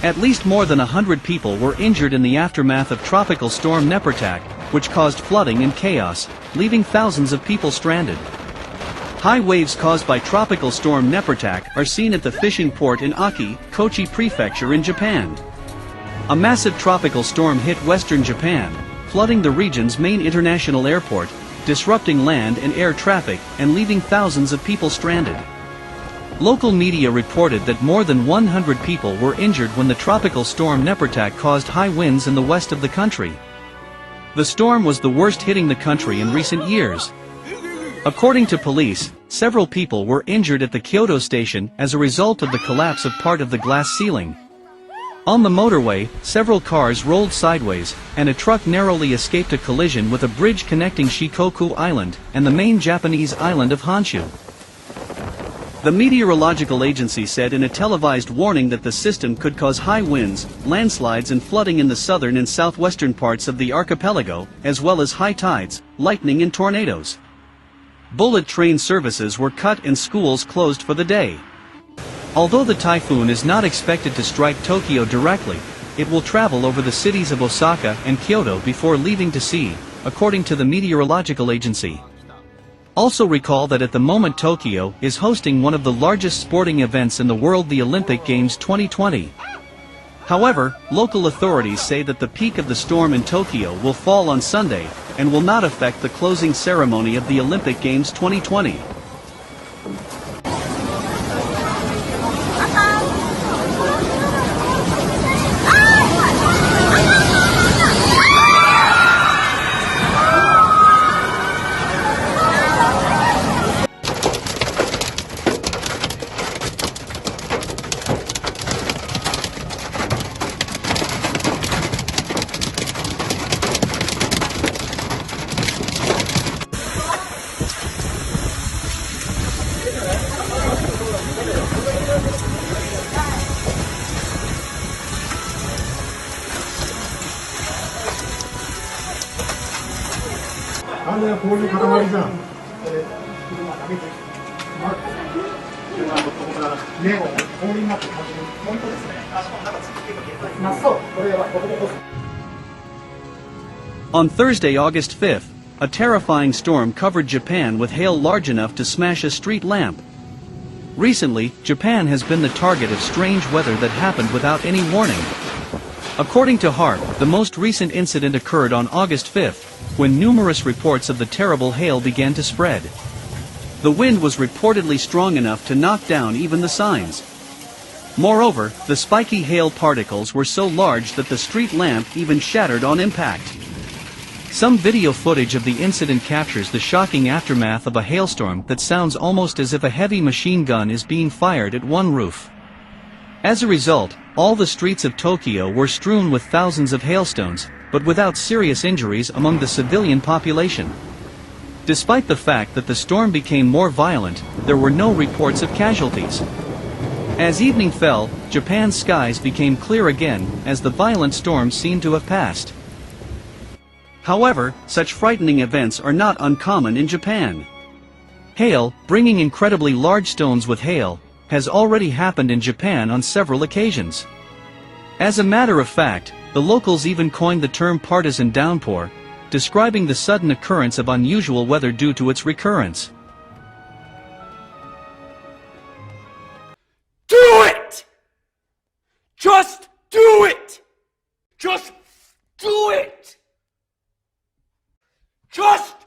At least more than 100 people were injured in the aftermath of Tropical Storm Nepartak, which caused flooding and chaos, leaving thousands of people stranded. High waves caused by Tropical Storm Nepartak are seen at the fishing port in Aki, Kochi Prefecture in Japan. A massive tropical storm hit western Japan, flooding the region's main international airport, disrupting land and air traffic and leaving thousands of people stranded. Local media reported that more than 100 people were injured when the tropical storm Nepartak caused high winds in the west of the country. The storm was the worst hitting the country in recent years. According to police, several people were injured at the Kyoto station as a result of the collapse of part of the glass ceiling. On the motorway, several cars rolled sideways, and a truck narrowly escaped a collision with a bridge connecting Shikoku Island and the main Japanese island of Honshu. The meteorological agency said in a televised warning that the system could cause high winds, landslides and flooding in the southern and southwestern parts of the archipelago, as well as high tides, lightning and tornadoes. Bullet train services were cut and schools closed for the day. Although the typhoon is not expected to strike Tokyo directly, it will travel over the cities of Osaka and Kyoto before leaving to sea, according to the meteorological agency. Also recall that at the moment Tokyo is hosting one of the largest sporting events in the world, the Olympic Games 2020. However, local authorities say that the peak of the storm in Tokyo will fall on Sunday, and will not affect the closing ceremony of the Olympic Games 2020. On Thursday, August 5th, a terrifying storm covered Japan with hail large enough to smash a street lamp. Recently, Japan has been the target of strange weather that happened without any warning. According to HARP, the most recent incident occurred on August 5th, when numerous reports of the terrible hail began to spread. The wind was reportedly strong enough to knock down even the signs. Moreover, the spiky hail particles were so large that the street lamp even shattered on impact. Some video footage of the incident captures the shocking aftermath of a hailstorm that sounds almost as if a heavy machine gun is being fired at one roof. As a result, all the streets of Tokyo were strewn with thousands of hailstones, but without serious injuries among the civilian population. Despite the fact that the storm became more violent, there were no reports of casualties. As evening fell, Japan's skies became clear again, as the violent storm seemed to have passed. However, such frightening events are not uncommon in Japan. Hail, bringing incredibly large stones with hail, has already happened in Japan on several occasions. As a matter of fact, the locals even coined the term partisan downpour, describing the sudden occurrence of unusual weather due to its recurrence. Do it! Just do it! Just do it! Just